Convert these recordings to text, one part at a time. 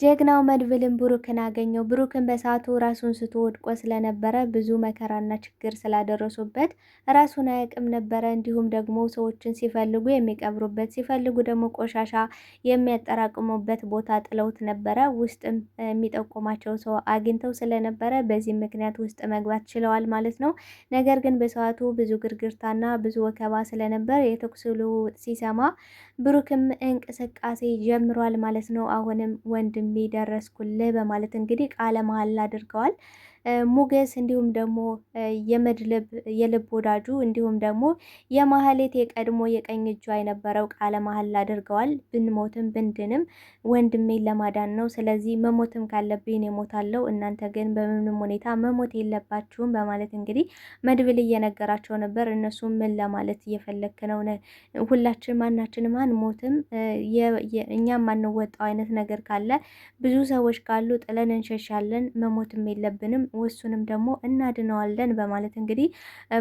ጀግናው መድብልን ብሩክን አገኘው። ብሩክን በሰዓቱ ራሱን ስቶ ወድቆ ስለነበረ ብዙ መከራና ችግር ስላደረሱበት ራሱን አያውቅም ነበረ። እንዲሁም ደግሞ ሰዎችን ሲፈልጉ የሚቀብሩበት ሲፈልጉ ደግሞ ቆሻሻ የሚያጠራቅሙበት ቦታ ጥለውት ነበረ። ውስጥም የሚጠቁማቸው ሰው አግኝተው ስለነበረ በዚህ ምክንያት ውስጥ መግባት ችለዋል ማለት ነው። ነገር ግን በሰዓቱ ብዙ ግርግርታና ብዙ ወከባ ስለነበር የተኩስ ልውውጥ ሲሰማ ብሩክም እንቅስቃሴ ጀምሯል ማለት ነው። አሁንም ወንድም ደረስኩልህ በማለት እንግዲህ ቃለ መሐላ አድርገዋል። ሞገስ እንዲሁም ደግሞ የመድብል የልብ ወዳጁ እንዲሁም ደግሞ የማህሌት የቀድሞ የቀኝ እጇ የነበረው ቃለ መሐላ አድርገዋል። ብንሞትም ብንድንም ወንድሜን ለማዳን ነው። ስለዚህ መሞትም ካለብኝ እሞታለሁ፣ እናንተ ግን በምንም ሁኔታ መሞት የለባችሁም በማለት እንግዲህ መድብል እየነገራቸው ነበር። እነሱም ምን ለማለት እየፈለክ ነው? ሁላችን ማናችንም አንሞትም፣ እኛም ማንወጣው አይነት ነገር ካለ ብዙ ሰዎች ካሉ ጥለን እንሸሻለን፣ መሞትም የለብንም፣ ወሱንም ደግሞ እናድነዋለን በማለት እንግዲህ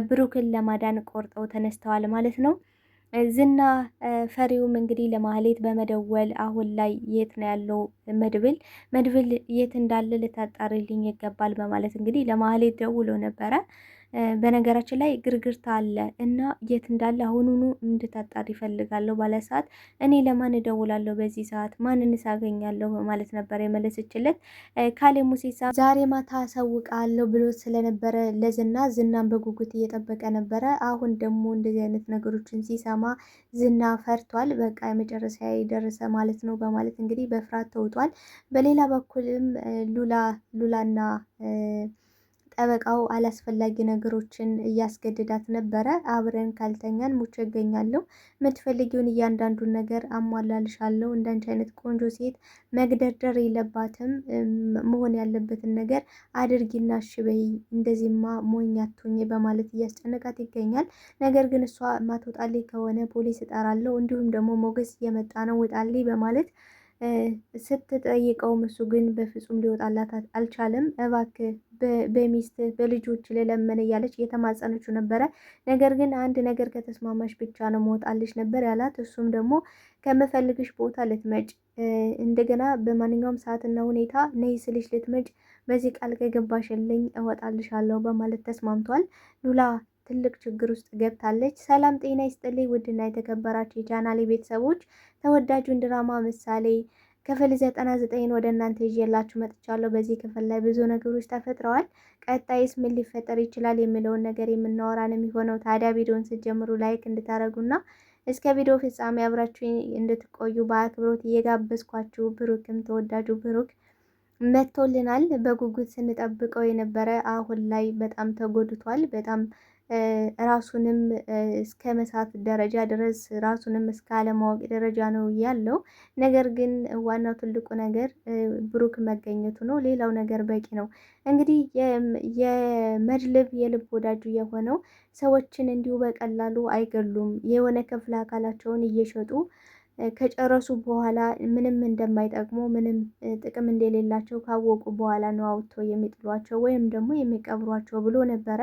ብሩክን ለማዳን ቆርጠው ተነስተዋል ማለት ነው። ዝና ፈሪውም እንግዲህ ለማህሌት በመደወል አሁን ላይ የት ነው ያለው መድብል የት እንዳለ ልታጣሪልኝ ይገባል በማለት እንግዲህ ለማህሌት ደውሎ ነበረ። በነገራችን ላይ ግርግርታ አለ እና የት እንዳለ አሁኑኑ እንድታጣሪ ይፈልጋለሁ ባለ ሰዓት እኔ ለማን እደውላለሁ በዚህ ሰዓት ማንንስ አገኛለሁ በማለት ነበር የመለሰችለት። ካሌ ሙሲሳ ዛሬ ማታ አሳውቃለሁ ብሎ ስለነበረ ዝናን በጉጉት እየጠበቀ ነበረ። አሁን ደግሞ እንደዚህ አይነት ነገሮችን ሲሰማ ዝና ፈርቷል። በቃ የመጨረሻ ደረሰ ማለት ነው በማለት እንግዲህ በፍርሃት ተውጧል። በሌላ በኩልም ሉላና ጠበቃው አላስፈላጊ ነገሮችን እያስገድዳት ነበረ። አብረን ካልተኛን ሙቼ እገኛለሁ፣ የምትፈልጊውን እያንዳንዱን ነገር አሟላልሻለሁ፣ እንዳንቺ አይነት ቆንጆ ሴት መግደርደር የለባትም፣ መሆን ያለበትን ነገር አድርጊና እሺ በይ፣ እንደዚህማ ሞኝ አትሁኝ በማለት እያስጨነቃት ይገኛል። ነገር ግን እሷ ማትወጣልኝ ከሆነ ፖሊስ እጠራለሁ፣ እንዲሁም ደግሞ ሞገስ እየመጣ ነው ውጣልኝ በማለት ስትጠይቀውም እሱ ግን በፍጹም ሊወጣላት አልቻለም። እባክህ በሚስት በልጆች ለለመን እያለች እየተማጸነችው ነበረ። ነገር ግን አንድ ነገር ከተስማማሽ ብቻ ነው መውጣልሽ ነበር ያላት። እሱም ደግሞ ከምፈልግሽ ቦታ ልትመጭ እንደገና በማንኛውም ሰዓትና ሁኔታ ነይ ስልሽ ልትመጭ በዚህ ቃል ከገባሽልኝ እወጣልሻለሁ በማለት ተስማምቷል። ሉላ ትልቅ ችግር ውስጥ ገብታለች። ሰላም ጤና ይስጥልኝ ውድና የተከበራችሁ የቻናሌ ቤተሰቦች ተወዳጁን ድራማ ምሳሌ ክፍል 99 ወደ እናንተ ይዤላችሁ መጥቻለሁ። በዚህ ክፍል ላይ ብዙ ነገሮች ተፈጥረዋል። ቀጣይስ ምን ሊፈጠር ይችላል የሚለውን ነገር የምናወራ ነው የሚሆነው። ታዲያ ቪዲዮን ስትጀምሩ ላይክ እንድታደርጉና እስከ ቪዲዮ ፍጻሜ አብራችሁ እንድትቆዩ በአክብሮት እየጋበዝኳችሁ፣ ብሩክም ተወዳጁ ብሩክ መጥቶልናል። በጉጉት ስንጠብቀው የነበረ አሁን ላይ በጣም ተጎድቷል። በጣም ራሱንም እስከ መሳት ደረጃ ድረስ ራሱንም እስከ አለማወቅ ደረጃ ነው ያለው። ነገር ግን ዋናው ትልቁ ነገር ብሩክ መገኘቱ ነው። ሌላው ነገር በቂ ነው። እንግዲህ የመድብል የልብ ወዳጁ የሆነው ሰዎችን እንዲሁ በቀላሉ አይገሉም። የሆነ ክፍለ አካላቸውን እየሸጡ ከጨረሱ በኋላ ምንም እንደማይጠቅሙ ምንም ጥቅም እንደሌላቸው ካወቁ በኋላ ነው አውጥተው የሚጥሏቸው ወይም ደግሞ የሚቀብሯቸው ብሎ ነበረ።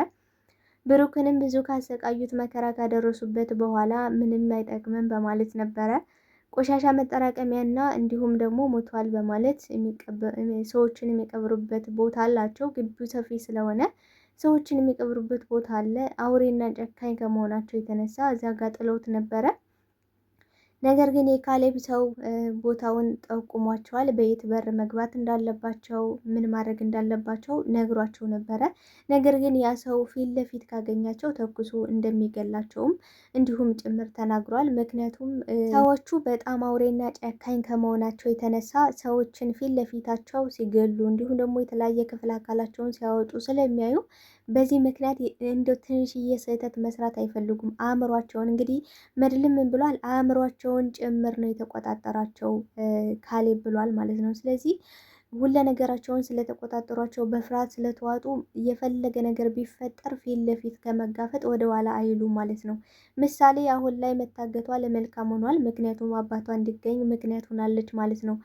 ብሩክንም ብዙ ካሰቃዩት መከራ ካደረሱበት በኋላ ምንም አይጠቅምም በማለት ነበረ። ቆሻሻ መጠራቀሚያና እንዲሁም ደግሞ ሞቷል በማለት ሰዎችን የሚቀብሩበት ቦታ አላቸው። ግቢው ሰፊ ስለሆነ ሰዎችን የሚቀብሩበት ቦታ አለ። አውሬና ጨካኝ ከመሆናቸው የተነሳ እዚያ ጋር ጥለውት ነበረ። ነገር ግን የካሌብ ሰው ቦታውን ጠቁሟቸዋል። በየት በር መግባት እንዳለባቸው ምን ማድረግ እንዳለባቸው ነግሯቸው ነበረ። ነገር ግን ያ ሰው ፊት ለፊት ካገኛቸው ተኩሶ እንደሚገላቸውም እንዲሁም ጭምር ተናግሯል። ምክንያቱም ሰዎቹ በጣም አውሬና ጨካኝ ከመሆናቸው የተነሳ ሰዎችን ፊት ለፊታቸው ሲገሉ እንዲሁም ደግሞ የተለያየ ክፍል አካላቸውን ሲያወጡ ስለሚያዩ በዚህ ምክንያት እንደ ትንሽዬ ስህተት መስራት አይፈልጉም። አእምሯቸውን እንግዲህ መድብል ምን ብሏል? አእምሯቸውን ጭምር ነው የተቆጣጠራቸው ካሌብ ብሏል ማለት ነው። ስለዚህ ሁለ ነገራቸውን ስለተቆጣጠሯቸው በፍርሃት ስለተዋጡ የፈለገ ነገር ቢፈጠር ፊት ለፊት ከመጋፈጥ ወደ ኋላ አይሉም ማለት ነው። ምሳሌ አሁን ላይ መታገቷ ለመልካም ሆኗል። ምክንያቱም አባቷ እንዲገኝ ምክንያት ሆናለች ማለት ነው።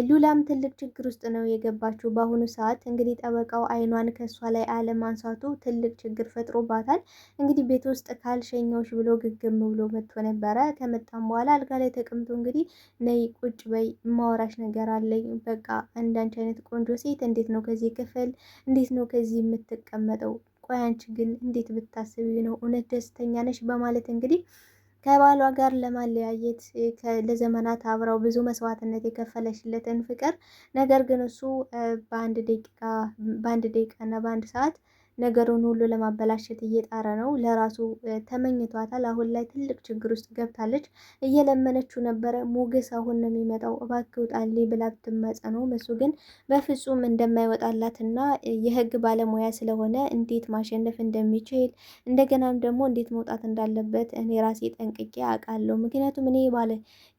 ሉላም ትልቅ ችግር ውስጥ ነው የገባችው በአሁኑ ሰዓት። እንግዲህ ጠበቃው አይኗን ከእሷ ላይ አለማንሳቱ ትልቅ ችግር ፈጥሮባታል። እንግዲህ ቤት ውስጥ ካልሸኘውሽ ብሎ ግግም ብሎ መጥቶ ነበረ። ከመጣም በኋላ አልጋ ላይ ተቀምጦ እንግዲህ ነይ ቁጭ በይ ማወራሽ ነገር አለኝ። በቃ እንዳንቺ አይነት ቆንጆ ሴት እንዴት ነው ከዚህ ክፍል እንዴት ነው ከዚህ የምትቀመጠው? ቆይ አንቺ ግን እንዴት ብታስቢ ነው እውነት ደስተኛ ነሽ? በማለት እንግዲህ ከባሏ ጋር ለማለያየት ለዘመናት አብረው ብዙ መስዋዕትነት የከፈለሽለትን ፍቅር ነገር ግን እሱ በአንድ ደቂቃ እና በአንድ ሰዓት ነገሩን ሁሉ ለማበላሸት እየጣረ ነው። ለራሱ ተመኝቷታል። አሁን ላይ ትልቅ ችግር ውስጥ ገብታለች። እየለመነችው ነበረ። ሞገስ አሁን ነው የሚመጣው እባክህ ውጣልኝ ብላ ብትማጸነውም እሱ ግን በፍጹም እንደማይወጣላትና የህግ ባለሙያ ስለሆነ እንዴት ማሸነፍ እንደሚችል እንደገናም ደግሞ እንዴት መውጣት እንዳለበት እኔ ራሴ ጠንቅቄ አውቃለሁ። ምክንያቱም እኔ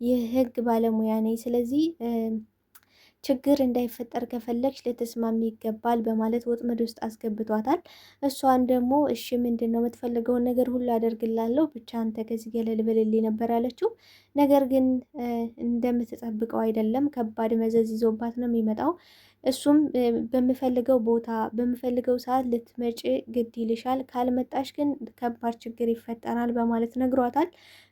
የህግ ባለሙያ ነኝ። ስለዚህ ችግር እንዳይፈጠር ከፈለግሽ ልትስማሚ ይገባል በማለት ወጥመድ ውስጥ አስገብቷታል። እሷን ደግሞ እሺ ምንድን ነው የምትፈልገውን ነገር ሁሉ አደርግላለሁ ብቻ አንተ ከዚህ ገለል በልልኝ ነበር ያለችው። ነገር ግን እንደምትጠብቀው አይደለም። ከባድ መዘዝ ይዞባት ነው የሚመጣው። እሱም በምፈልገው ቦታ በምፈልገው ሰዓት ልትመጪ ግድ ይልሻል፣ ካልመጣሽ ግን ከባድ ችግር ይፈጠራል በማለት ነግሯታል።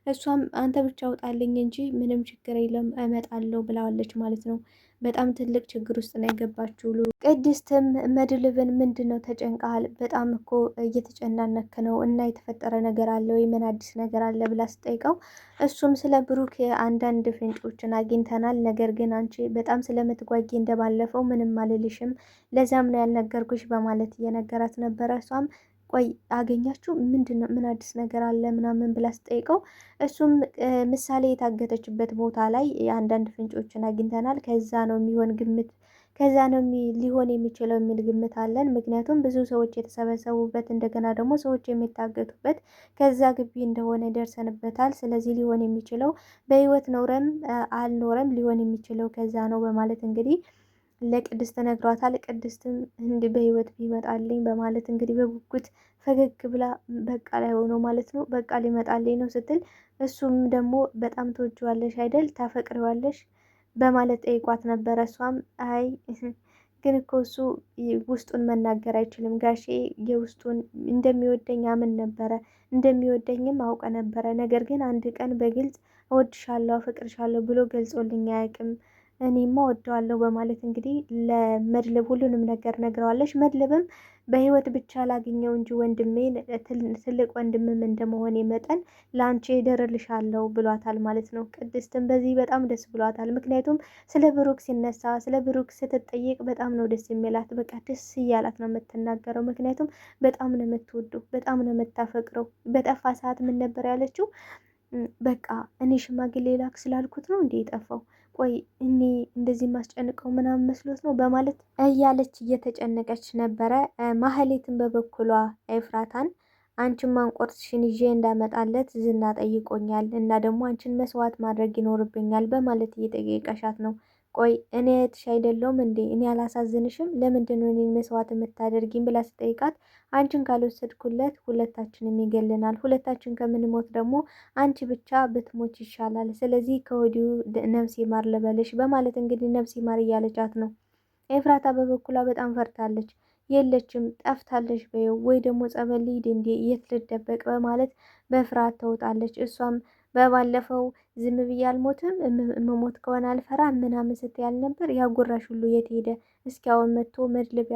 እሷም አንተ ብቻ ውጣልኝ እንጂ ምንም ችግር የለም እመጣለሁ ብለዋለች ማለት ነው። በጣም ትልቅ ችግር ውስጥ ነው የገባችው። ቅድስትም መድብልን ምንድን ነው ተጨንቀሃል? በጣም እኮ እየተጨናነክ ነው እና የተፈጠረ ነገር አለ ወይ? ምን አዲስ ነገር አለ ብላ ስጠይቀው እሱም ስለ ብሩክ አንዳንድ ፍንጮችን አግኝተናል፣ ነገር ግን አንቺ በጣም ስለምትጓጊ እንደባለፈው ምንም አልልሽም፣ ለዛም ነው ያልነገርኩሽ በማለት እየነገራት ነበረ። እሷም ቆይ አገኛችሁ ምንድን ነው ምን አዲስ ነገር አለ ምናምን ብላ ስጠይቀው እሱም ምሳሌ የታገተችበት ቦታ ላይ የአንዳንድ ፍንጮችን አግኝተናል፣ ከዛ ነው የሚሆን ግምት ከዛ ነው ሊሆን የሚችለው የሚል ግምት አለን። ምክንያቱም ብዙ ሰዎች የተሰበሰቡበት እንደገና ደግሞ ሰዎች የሚታገቱበት ከዛ ግቢ እንደሆነ ደርሰንበታል። ስለዚህ ሊሆን የሚችለው በህይወት ኖረም አልኖረም ሊሆን የሚችለው ከዛ ነው በማለት እንግዲህ ለቅድስት ነግሯታል። ቅድስትም እንዲህ በህይወት ቢመጣልኝ በማለት እንግዲህ በጉጉት ፈገግ ብላ በቃ ላይ ሆኖ ማለት ነው በቃ ሊመጣልኝ ነው ስትል እሱም ደግሞ በጣም ትወጂዋለሽ አይደል ታፈቅሪዋለሽ በማለት ጠይቋት ነበረ። እሷም አይ ግን እኮ እሱ ውስጡን መናገር አይችልም ጋሼ፣ የውስጡን እንደሚወደኝ አምን ነበረ እንደሚወደኝም አውቀ ነበረ፣ ነገር ግን አንድ ቀን በግልጽ እወድሻለሁ አፈቅርሻለሁ ብሎ ገልጾልኝ አያውቅም፣ እኔማ ወደዋለሁ በማለት እንግዲህ ለመድብል ሁሉንም ነገር ነግረዋለች። መድብልም በህይወት ብቻ ላገኘው እንጂ ወንድሜ ትልቅ ወንድምም እንደመሆኔ መጠን ለአንቺ እደርልሻለሁ ብሏታል ማለት ነው። ቅድስትም በዚህ በጣም ደስ ብሏታል። ምክንያቱም ስለ ብሩክ ሲነሳ ስለ ብሩክ ስትጠይቅ በጣም ነው ደስ የሚላት። በቃ ደስ እያላት ነው የምትናገረው። ምክንያቱም በጣም ነው የምትወደው፣ በጣም ነው የምታፈቅረው። በጠፋ ሰዓት ምን ነበር ያለችው? በቃ እኔ ሽማግሌ ላክ ስላልኩት ነው እንዴ የጠፋው? ቆይ እኔ እንደዚህ ማስጨንቀው ምናምን መስሎት ነው በማለት እያለች እየተጨነቀች ነበረ። ማህሌትን በበኩሏ ኤፍራታን አንቺን ማንቆርትሽን ይዤ እንዳመጣለት ዝና ጠይቆኛል እና ደግሞ አንቺን መስዋዕት ማድረግ ይኖርብኛል በማለት እየጠየቀሻት ነው። ቆይ እኔ እህትሽ አይደለሁም እንዴ? እኔ አላሳዝንሽም? ለምንድን ነው እኔን መስዋዕት የምታደርጊኝ ብላ ስጠይቃት አንቺን ካልወሰድኩለት ሁለታችንም ይገልናል፣ ሁለታችን ከምንሞት ደግሞ አንቺ ብቻ ብትሞች ይሻላል፣ ስለዚህ ከወዲሁ ነፍሴ ማር ልበልሽ በማለት እንግዲህ ነፍሴ ማር እያለቻት ነው። ኤፍራታ በበኩሏ በጣም ፈርታለች። የለችም ጠፍታለች በይው ወይ ደግሞ ጸበል ሂድ እንዴ የት ልደበቅ በማለት በፍርሃት ተውጣለች። እሷም በባለፈው ዝም ብዬ አልሞትም መሞት ከሆነ አልፈራም ምናምን ስትያል ነበር። ያጎራሽ ሁሉ የት ሄደ? እስኪ አሁን መጥቶ መድብል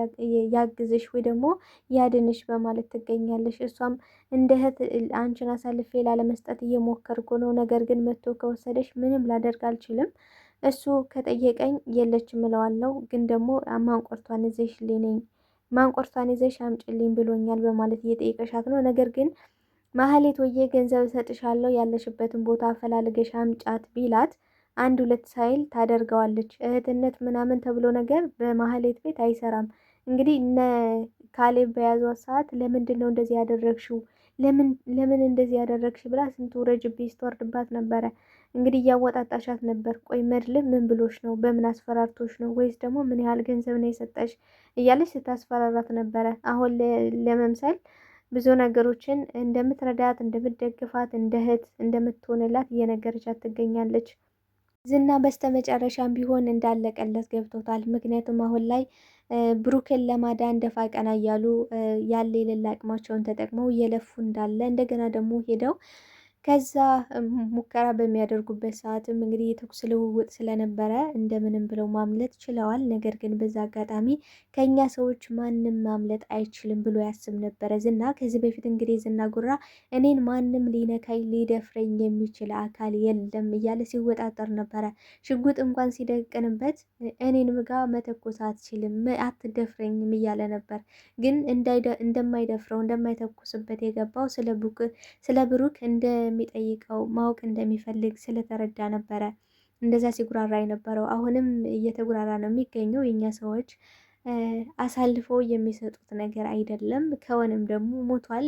ያግዝሽ ወይ ደግሞ ያድንሽ በማለት ትገኛለሽ። እሷም እንደ እህት አንቺን አሳልፌ ላለመስጠት እየሞከርኩ ነው፣ ነገር ግን መጥቶ ከወሰደሽ ምንም ላደርግ አልችልም። እሱ ከጠየቀኝ የለችም እለዋለሁ፣ ግን ደግሞ ማንቆርቷን ይዘሽ አምጪልኝ ብሎኛል በማለት እየጠየቀሻት ነው። ነገር ግን ማህሌት ወዬ ገንዘብ እሰጥሻለሁ ያለሽበትን ቦታ አፈላልገሽ አምጫት ቢላት አንድ ሁለት ሳይል ታደርገዋለች። እህትነት ምናምን ተብሎ ነገር በማህሌት ቤት አይሰራም። እንግዲህ እነ ካሌብ በያዟት ሰዓት ለምንድን ነው እንደዚህ ያደረግሽው? ለምን እንደዚህ ያደረግሽ ብላ ስንት ውረጅብኝ ስትወርድባት ነበረ። እንግዲህ እያወጣጣሻት ነበር። ቆይ መድብል ምን ብሎሽ ነው? በምን አስፈራርቶሽ ነው? ወይስ ደግሞ ምን ያህል ገንዘብ ነው የሰጠሽ? እያለች ስታስፈራራት ነበረ። አሁን ለመምሰል ብዙ ነገሮችን እንደምትረዳት፣ እንደምትደግፋት፣ እንደ እህት እንደምትሆንላት እየነገረቻት ትገኛለች። ዝና በስተመጨረሻም ቢሆን እንዳለቀለት ገብቶታል። ምክንያቱም አሁን ላይ ብሩክን ለማዳን ደፋ ቀና እያሉ ያለ የሌላ አቅማቸውን ተጠቅመው እየለፉ እንዳለ እንደገና ደግሞ ሄደው ከዛ ሙከራ በሚያደርጉበት ሰዓትም እንግዲህ የተኩስ ልውውጥ ስለነበረ እንደምንም ብለው ማምለጥ ችለዋል። ነገር ግን በዛ አጋጣሚ ከኛ ሰዎች ማንም ማምለጥ አይችልም ብሎ ያስብ ነበረ ዝና። ከዚህ በፊት እንግዲህ ዝና ጉራ እኔን ማንም ሊነካኝ ሊደፍረኝ የሚችል አካል የለም እያለ ሲወጣጠር ነበረ። ሽጉጥ እንኳን ሲደቅንበት እኔን ምጋ መተኮስ አትችልም፣ አትደፍረኝም እያለ ነበር። ግን እንደማይደፍረው እንደማይተኩስበት የገባው ስለ ብሩክ እንደሚጠይቀው ማወቅ እንደሚፈልግ ስለተረዳ ነበረ እንደዛ ሲጉራራ የነበረው። አሁንም እየተጉራራ ነው የሚገኘው። የኛ ሰዎች አሳልፈው የሚሰጡት ነገር አይደለም። ከሆነም ደግሞ ሞቷል።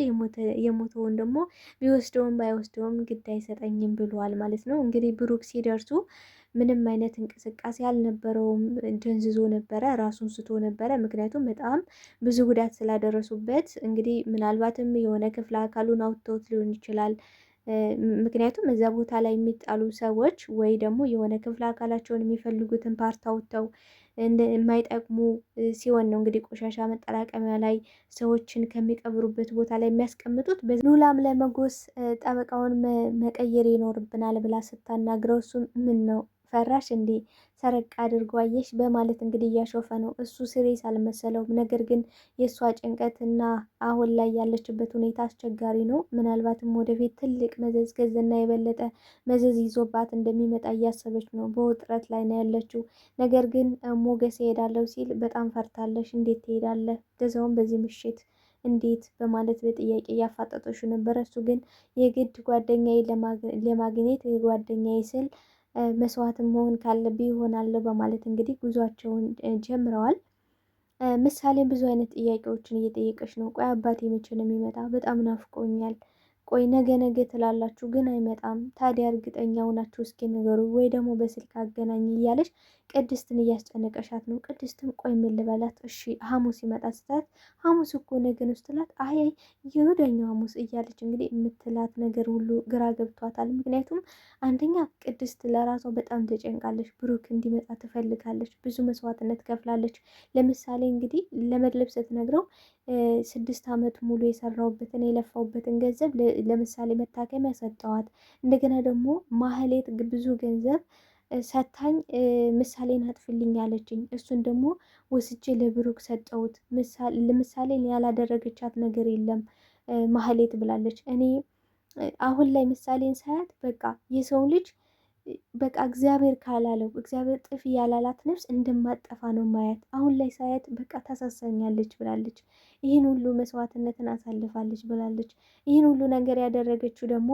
የሞተውን ደግሞ ቢወስደውም ባይወስደውም ግድ አይሰጠኝም ብሏል ማለት ነው። እንግዲህ ብሩክ ሲደርሱ ምንም አይነት እንቅስቃሴ አልነበረውም። ደንዝዞ ነበረ፣ ራሱን ስቶ ነበረ። ምክንያቱም በጣም ብዙ ጉዳት ስላደረሱበት እንግዲህ ምናልባትም የሆነ ክፍለ አካሉን አውጥተውት ሊሆን ይችላል። ምክንያቱም እዛ ቦታ ላይ የሚጣሉ ሰዎች ወይ ደግሞ የሆነ ክፍለ አካላቸውን የሚፈልጉትን ፓርት አውጥተው የማይጠቅሙ ሲሆን ነው እንግዲህ ቆሻሻ መጠራቀሚያ ላይ ሰዎችን ከሚቀብሩበት ቦታ ላይ የሚያስቀምጡት። ሉላም ለመጎስ ጠበቃውን መቀየር ይኖርብናል ብላ ስታናግረው እሱም ምን ነው ፈራሽ እንዴ ሰረቅ አድርጎ አየሽ በማለት እንግዲህ እያሾፈ ነው። እሱ ሲሪየስ አልመሰለውም። ነገር ግን የእሷ ጭንቀት እና አሁን ላይ ያለችበት ሁኔታ አስቸጋሪ ነው። ምናልባትም ወደፊት ትልቅ መዘዝ ከዝና የበለጠ መዘዝ ይዞባት እንደሚመጣ እያሰበች ነው። በውጥረት ላይ ነው ያለችው። ነገር ግን ሞገስ እሄዳለሁ ሲል በጣም ፈርታለሽ። እንዴት ትሄዳለህ? ለዛውም በዚህ ምሽት እንዴት በማለት በጥያቄ እያፋጠጠች ነበረ። እሱ ግን የግድ ጓደኛዬ ለማግኘት ጓደኛዬ ስል መስዋዕትም መሆን ካለብኝ ይሆናለሁ በማለት እንግዲህ ጉዟቸውን ጀምረዋል። ምሳሌ ብዙ አይነት ጥያቄዎችን እየጠየቀች ነው። ቆይ አባቴ መቼ ነው የሚመጣ? በጣም ናፍቆኛል። ቆይ ነገ ነገ ትላላችሁ ግን አይመጣም። ታዲያ እርግጠኛ ሆናችሁ እስኪ ንገሩ፣ ወይ ደግሞ በስልክ አገናኝ እያለች ቅድስትን እያስጨነቀሻት ነው። ቅድስትም ቆይ ምን ልበላት? እሺ ሐሙስ ይመጣ ስትላት ሐሙስ እኮ ነገ ነው ስትላት አይ የወደኛው ሐሙስ እያለች እንግዲህ የምትላት ነገር ሁሉ ግራ ገብቷታል። ምክንያቱም አንደኛ ቅድስት ለራሷ በጣም ተጨንቃለች። ብሩክ እንዲመጣ ትፈልጋለች። ብዙ መስዋዕትነት ከፍላለች። ለምሳሌ እንግዲህ ለመድብል ስትነግረው 6 ዓመት ሙሉ የሰራውበትን የለፋውበትን ገንዘብ ለምሳሌ መታከሚያ ሰጠዋት። እንደገና ደግሞ ማህሌት ብዙ ገንዘብ ሰታኝ ምሳሌን አጥፍልኝ አለችኝ። እሱን ደግሞ ወስጄ ለብሩክ ሰጠሁት። ለምሳሌ ያላደረገቻት ነገር የለም ማህሌት ብላለች። እኔ አሁን ላይ ምሳሌን ሳያት በቃ የሰው ልጅ በቃ እግዚአብሔር ካላለው እግዚአብሔር ጥፊ ያላላት ነፍስ እንደማጠፋ ነው ማያት። አሁን ላይ ሳያት በቃ ታሳሳኛለች ብላለች። ይህን ሁሉ መስዋዕትነትን አሳልፋለች ብላለች። ይህን ሁሉ ነገር ያደረገችው ደግሞ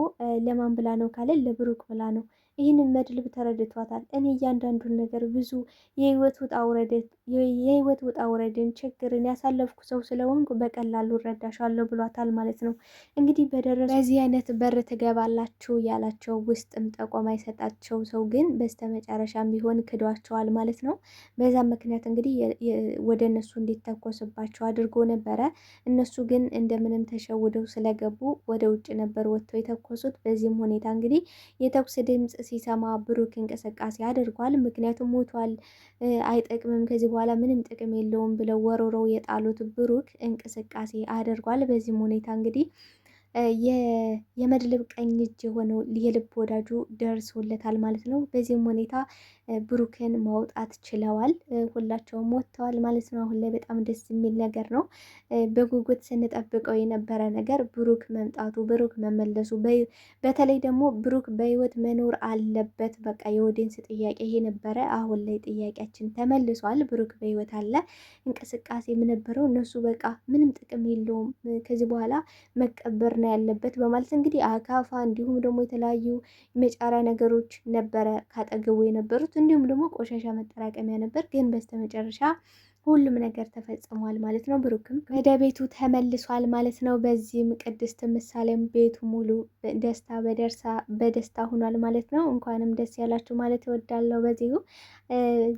ለማን ብላ ነው ካለ ለብሩክ ብላ ነው። ይህንን መድብል ተረድቷታል። እኔ እያንዳንዱን ነገር ብዙ የህይወት ውጣ ውረድን ችግርን ያሳለፍኩ ሰው ስለሆንኩ በቀላሉ እረዳሻለሁ ብሏታል ማለት ነው። እንግዲህ በዚህ አይነት በር ትገባላችሁ ያላቸው ውስጥም ጠቆማ የሰጣቸው ሰው ግን በስተመጨረሻም ቢሆን ክዷቸዋል ማለት ነው። በዛም ምክንያት እንግዲህ ወደ እነሱ እንዲተኮስባቸው አድርጎ ነበረ። እነሱ ግን እንደምንም ተሸውደው ስለገቡ ወደ ውጭ ነበር ወጥተው የተኮሱት። በዚህም ሁኔታ እንግዲህ የተኩስ ድምፅ ሲሰማ ብሩክ እንቅስቃሴ አድርጓል። ምክንያቱም ሞቷል፣ አይጠቅምም፣ ከዚህ በኋላ ምንም ጥቅም የለውም ብለው ወሮረው የጣሉት ብሩክ እንቅስቃሴ አድርጓል። በዚህም ሁኔታ እንግዲህ የመድብል ቀኝ እጅ የሆነው የልብ ወዳጁ ደርሶለታል ማለት ነው። በዚህም ሁኔታ ብሩክን ማውጣት ችለዋል። ሁላቸውም ወጥተዋል ማለት ነው። አሁን ላይ በጣም ደስ የሚል ነገር ነው። በጉጉት ስንጠብቀው የነበረ ነገር ብሩክ መምጣቱ፣ ብሩክ መመለሱ፣ በተለይ ደግሞ ብሩክ በህይወት መኖር አለበት። በቃ የኦዲየንስ ጥያቄ ይሄ ነበረ። አሁን ላይ ጥያቄያችን ተመልሷል። ብሩክ በህይወት አለ። እንቅስቃሴም ነበረው። እነሱ በቃ ምንም ጥቅም የለውም ከዚህ በኋላ መቀበር ነው ያለበት በማለት እንግዲህ አካፋ እንዲሁም ደግሞ የተለያዩ መጫሪያ ነገሮች ነበረ ካጠገቡ የነበሩት። እንዲሁም ደግሞ ቆሻሻ መጠራቀሚያ ነበር። ግን በስተመጨረሻ ሁሉም ነገር ተፈጽሟል ማለት ነው። ብሩክም ወደ ቤቱ ተመልሷል ማለት ነው። በዚህም ቅድስት ምሳሌም ቤቱ ሙሉ በደስታ ሆኗል ማለት ነው። እንኳንም ደስ ያላችሁ ማለት እወዳለሁ። በዚሁ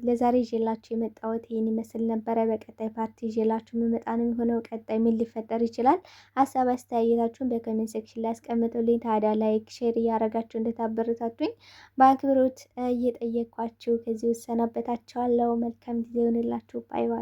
ለዛሬ ይዤላችሁ የመጣሁት ይህን ይመስል ነበረ። በቀጣይ ፓርቲ ይዤላችሁ የምመጣ ነው የሚሆነው። ቀጣይ ምን ሊፈጠር ይችላል? ሀሳብ አስተያየታችሁን በኮሜንት ሴክሽን ላይ አስቀምጡልኝ። ታዲያ ላይክ፣ ሼር እያደረጋችሁ እንድታበረታቱኝ በአክብሮት እየጠየኳችሁ ከዚህ ውሰናበታችኋለሁ። መልካም ጊዜ ይሆንላችሁ። ባይ ባይ።